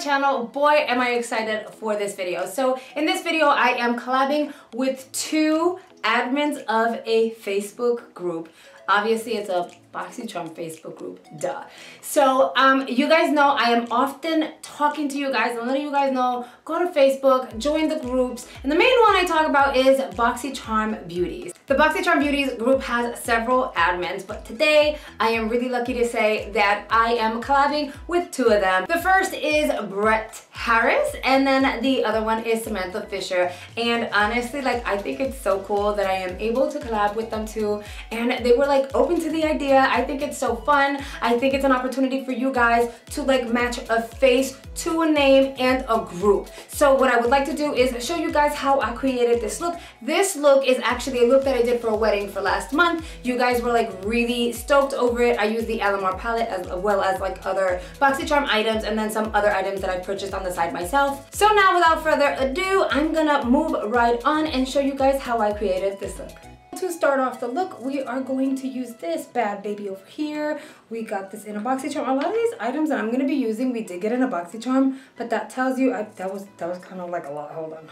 channel. Boy, am I excited for this video. So in this video, I am collabing with two admins of a Facebook group. Obviously, it's a Boxycharm Facebook group, duh. So, you guys know I am often talking to you guys and letting you guys know, go to Facebook, join the groups. And the main one I talk about is Boxycharm Beauties. The Boxycharm Beauties group has several admins, but today I am really lucky to say that I am collabing with two of them. The first is Brett Harris, and then the other one is Samantha Fisher. And honestly, like, I think it's so cool that I am able to collab with them too. And they were like open to the idea. I think it's so fun. I think it's an opportunity for you guys to like match a face to a name and a group. So what I would like to do is show you guys how I created this look. This look is actually a look that I did for a wedding for last month. You guys were like really stoked over it. I used the Eyeliner palette as well as like other Boxycharm items and then some other items that I purchased on the side myself. So now without further ado, I'm gonna move right on and show you guys how I created this look. To start off the look, we are going to use this bad baby over here. We got this in a Boxycharm. A lot of these items that I'm going to be using, we did get in a Boxycharm, but that tells you, that was kind of like a lot. Hold on.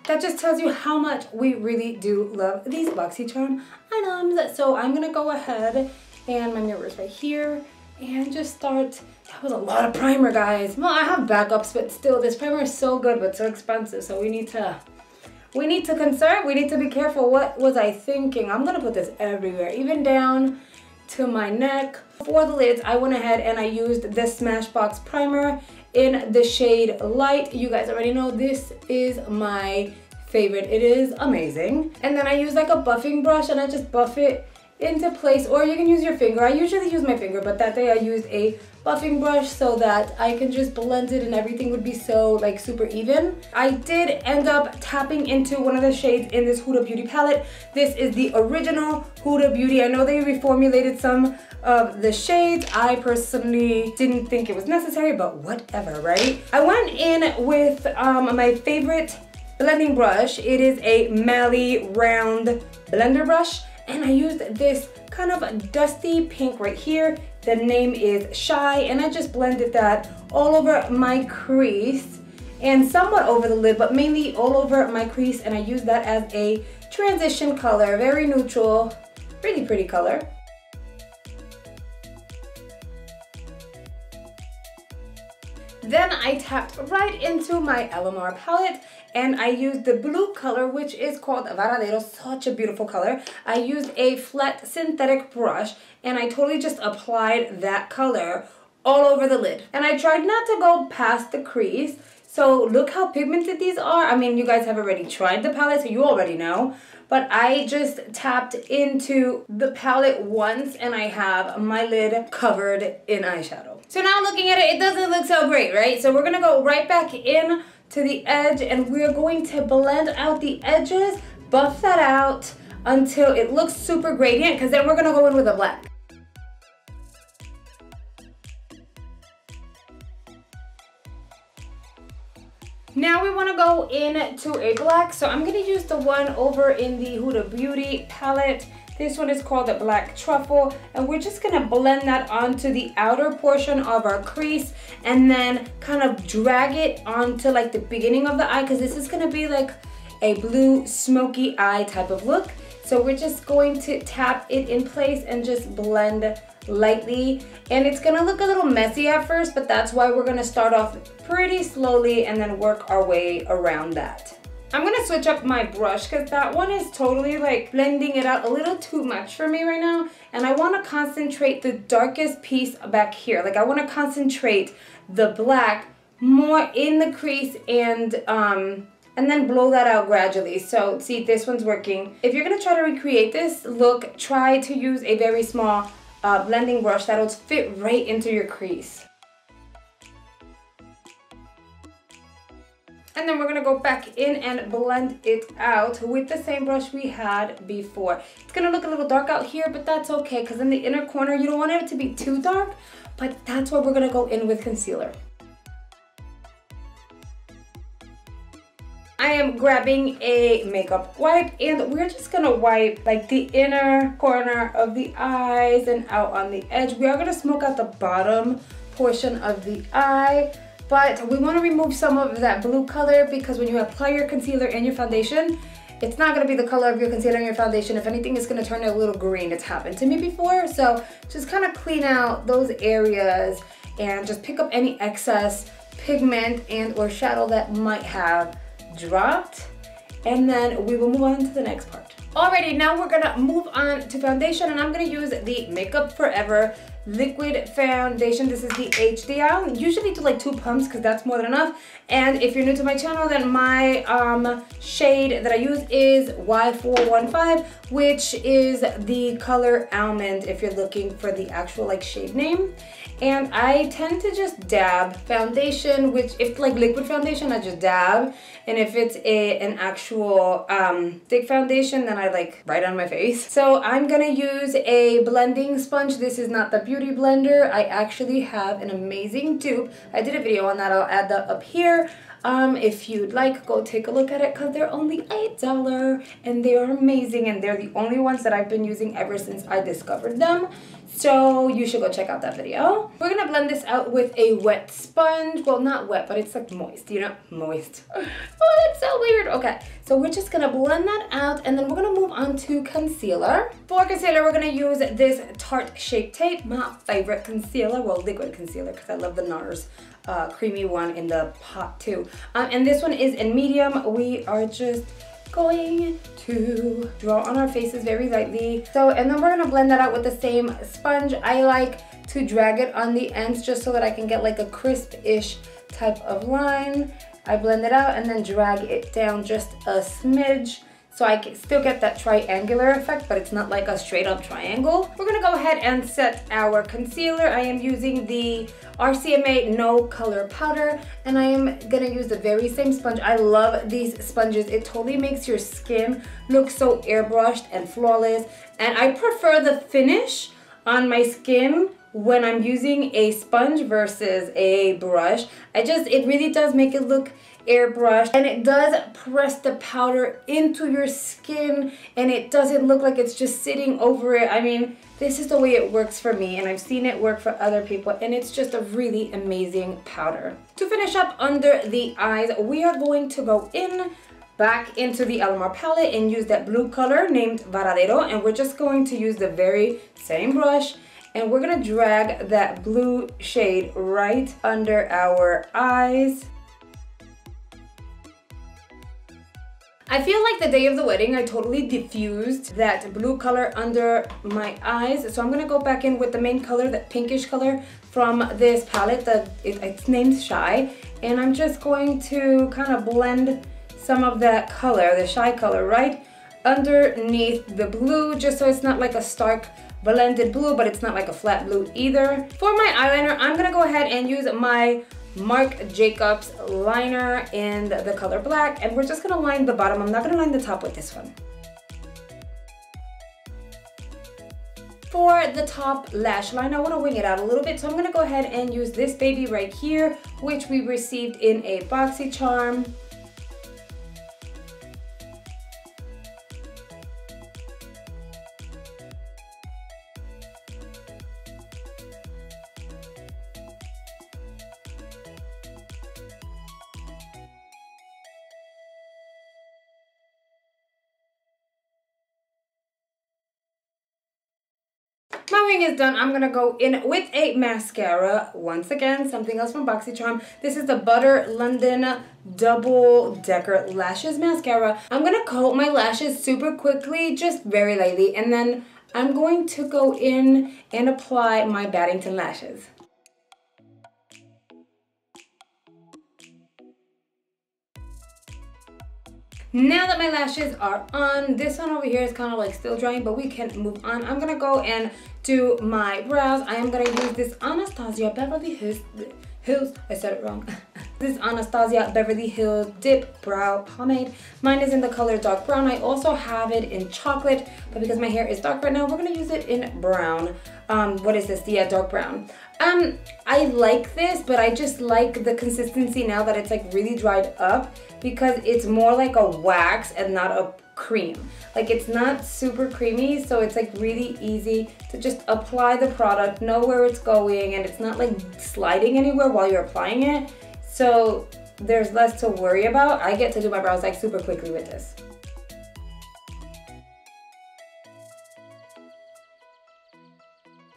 That just tells you how much we really do love these Boxycharm items. So I'm going to go ahead, and my mirror is right here, and just start. That was a lot of primer, guys. Well, I have backups, but still, this primer is so good, but so expensive, so we need to conserve, we need to be careful. What was I thinking? I'm gonna put this everywhere, even down to my neck. For the lids, I went ahead and I used this Smashbox primer in the shade Light. You guys already know this is my favorite. It is amazing. And then I use like a buffing brush and I just buff it into place, or you can use your finger. I usually use my finger, but that day I used a buffing brush so that I can just blend it and everything would be so like super even. I did end up tapping into one of the shades in this Huda Beauty palette. This is the original Huda Beauty. I know they reformulated some of the shades. I personally didn't think it was necessary, but whatever, right? I went in with my favorite blending brush. It is a Mally round blender brush. And I used this kind of dusty pink right here. The name is Shy, and I just blended that all over my crease and somewhat over the lid, but mainly all over my crease. And I used that as a transition color, very neutral, really pretty color. Then I tapped right into my Eyeliner palette and I used the blue color, which is called Varadero, such a beautiful color. I used a flat synthetic brush and I totally just applied that color all over the lid. And I tried not to go past the crease. So look how pigmented these are. I mean, you guys have already tried the palette, so you already know. But I just tapped into the palette once and I have my lid covered in eyeshadow. So now looking at it, it doesn't look so great, right? So we're gonna go right back in to the edge and we're going to blend out the edges, buff that out until it looks super gradient, because then we're gonna go in with a black. Now we want to go into a black, so I'm going to use the one over in the Huda Beauty palette. This one is called the Black Truffle, and we're just going to blend that onto the outer portion of our crease and then kind of drag it onto like the beginning of the eye, because this is going to be like a blue smoky eye type of look. So we're just going to tap it in place and just blend lightly, and it's gonna look a little messy at first, but that's why we're gonna start off pretty slowly and then work our way around that. I'm gonna switch up my brush because that one is totally like blending it out a little too much for me right now, and I want to concentrate the darkest piece back here. Like I want to concentrate the black more in the crease and then blow that out gradually. So see, this one's working. If you're gonna try to recreate this look, try to use a very small blending brush that'll fit right into your crease. And then we're gonna go back in and blend it out with the same brush we had before. It's gonna look a little dark out here, but that's okay, because in the inner corner you don't want it to be too dark, but that's where we're gonna go in with concealer. I am grabbing a makeup wipe and we're just gonna wipe like the inner corner of the eyes and out on the edge. We are gonna smoke out the bottom portion of the eye, but we want to remove some of that blue color because when you apply your concealer and your foundation, it's not going to be the color of your concealer and your foundation. If anything, it's going to turn a little green. It's happened to me before. So just kind of clean out those areas and just pick up any excess pigment and or shadow that might have dropped. And then we will move on to the next part. Alrighty, now we're gonna move on to foundation, and I'm gonna use the Makeup Forever liquid foundation. This is the HD. I usually do like 2 pumps because that's more than enough. And if you're new to my channel, then my shade that I use is Y415, which is the color Almond if you're looking for the actual like shade name. And I tend to just dab foundation, which if like liquid foundation, I just dab. And if it's an actual thick foundation, then I like right on my face. So I'm gonna use a blending sponge. This is not the Beauty Blender. I actually have an amazing dupe. I did a video on that. I'll add that up here. If you'd like, go take a look at it because they're only $8 and they are amazing, and they're the only ones that I've been using ever since I discovered them. So you should go check out that video. We're gonna blend this out with a wet sponge. Well, not wet, but it's like moist, you know? Moist. Oh, that's so weird. Okay, so we're just gonna blend that out, and then we're gonna move on to concealer. For concealer, we're gonna use this Tarte Shape Tape, my favorite concealer. Well, liquid concealer, because I love the NARS creamy one in the pot too. And this one is in medium. We are just going to draw on our faces very lightly. So, and then we're gonna blend that out with the same sponge. I like to drag it on the ends just so that I can get like a crisp-ish type of line. I blend it out and then drag it down just a smidge so I can still get that triangular effect, but it's not like a straight up triangle. We're gonna go ahead and set our concealer. I am using the RCMA No Color Powder, and I am gonna use the very same sponge. I love these sponges. It totally makes your skin look so airbrushed and flawless, and I prefer the finish on my skin when I'm using a sponge versus a brush. It really does make it look airbrushed, and it does press the powder into your skin, and it doesn't look like it's just sitting over it. I mean, this is the way it works for me, and I've seen it work for other people, and it's just a really amazing powder. To finish up under the eyes, we are going to go back into the Alamar palette and use that blue color named Varadero, and we're just going to use the very same brush, and we're gonna drag that blue shade right under our eyes. I feel like the day of the wedding, I totally diffused that blue color under my eyes. So I'm gonna go back in with the main color, that pinkish color from this palette. It's named Shy. And I'm just going to kind of blend some of that color, the Shy color, right underneath the blue, just so it's not like a stark blended blue, but it's not like a flat blue either. For my eyeliner, I'm gonna go ahead and use my Marc Jacobs liner in the color black, and we're just gonna line the bottom. I'm not gonna line the top with this one. For the top lash line, I want to wing it out a little bit, so I'm gonna go ahead and use this baby right here, which we received in a Boxycharm. My wing is done. I'm gonna go in with a mascara. Once again, something else from Boxycharm. This is the Butter London Double Decker Lashes Mascara. I'm gonna coat my lashes super quickly, just very lightly, and then I'm going to go in and apply my Baddington lashes. Now that my lashes are on, this one over here is kind of like still drying, but we can move on. I'm gonna go and do my brows. I am gonna use this Anastasio Beverly Hills, I said it wrong. This Anastasia Beverly Hills Dipbrow Pomade. Mine is in the color dark brown. I also have it in chocolate, but because my hair is dark right now, we're gonna use it in brown. What is this? Yeah, dark brown. I like this, but I just like the consistency now that it's like really dried up, because it's more like a wax and not a cream. Like, it's not super creamy, so it's like really easy to just apply the product, know where it's going, and it's not like sliding anywhere while you're applying it. so there's less to worry about. I get to do my brows like super quickly with this.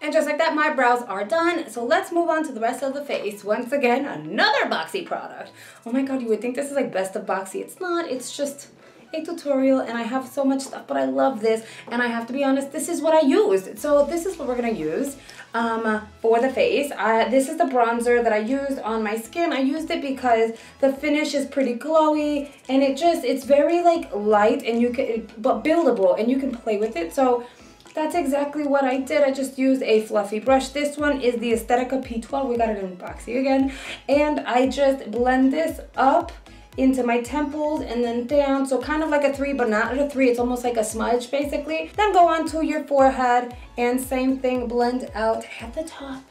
And just like that, my brows are done. So let's move on to the rest of the face. Once again, another Boxy product. Oh my God, you would think this is like best of Boxy. It's not, it's just a tutorial and I have so much stuff, but I love this. And I have to be honest, this is what I used. So this is what we're gonna use for the face. This is the bronzer that I used on my skin. I used it because the finish is pretty glowy and it's very like light and but buildable and you can play with it. So that's exactly what I did. I just used a fluffy brush. This one is the Aesthetica P12. We got it in Boxy again. And I just blend this up into my temples and then down. So kind of like a 3, but not a 3. It's almost like a smudge basically. Then go on to your forehead and same thing, blend out at the top.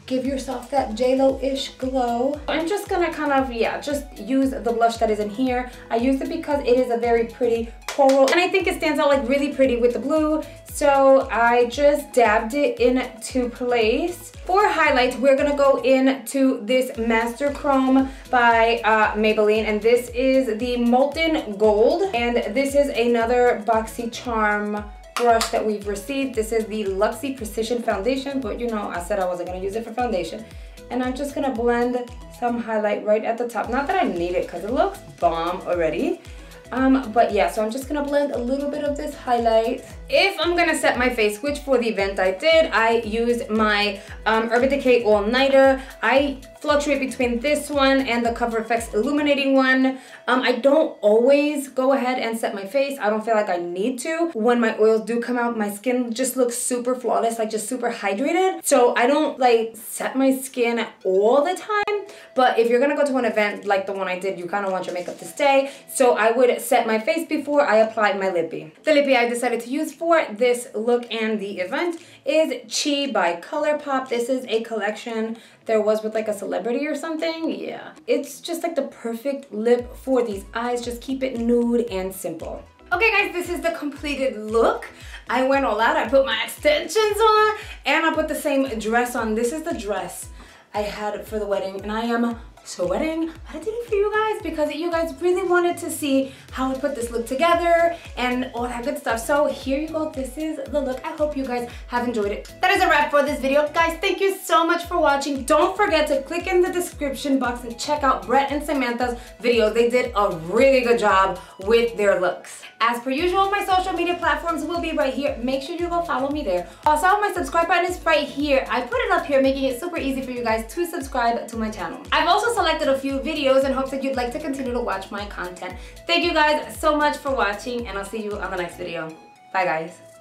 Give yourself that J-Lo-ish glow. I'm just gonna kind of, just use the blush that is in here. I use it because it is a very pretty coral and I think it stands out like really pretty with the blue. So I just dabbed it into place. For highlights, we're gonna go into this Master Chrome by Maybelline, and this is the Molten Gold. And this is another Boxycharm brush that we've received. This is the Luxie Precision Foundation, but you know, I said I wasn't gonna use it for foundation. And I'm just gonna blend some highlight right at the top. Not that I need it, because it looks bomb already. But yeah, so I'm just gonna blend a little bit of this highlight. If I'm gonna set my face, which for the event I did, I used my Urban Decay All Nighter. I fluctuate between this one and the Cover FX Illuminating one. I don't always go ahead and set my face. I don't feel like I need to. When my oils do come out, my skin just looks super flawless, like just super hydrated. So I don't like set my skin all the time. But if you're gonna go to an event like the one I did, you kind of want your makeup to stay. So I would set my face before I applied my lippy. The lippy I decided to use for this look and the event is Chi by ColourPop. This is a collection there was with like a celebrity or something. Yeah, it's just like the perfect lip for these eyes. Just keep it nude and simple. Okay guys, this is the completed look. I went all out. I put my extensions on and I put the same dress on. This is the dress I had for the wedding and I am sweating, but I did it for you guys because you guys really wanted to see how I put this look together and all that good stuff. So here you go. This is the look. I hope you guys have enjoyed it. That is a wrap for this video. Guys, thank you so much for watching. Don't forget to click in the description box and check out Brett and Samantha's video. They did a really good job with their looks. As per usual, my social media platforms will be right here. Make sure you go follow me there. Also, my subscribe button is right here. I put it up here, making it super easy for you guys to subscribe to my channel. I've also selected a few videos in hopes that you'd like to continue to watch my content. Thank you guys so much for watching and I'll see you on the next video. Bye guys.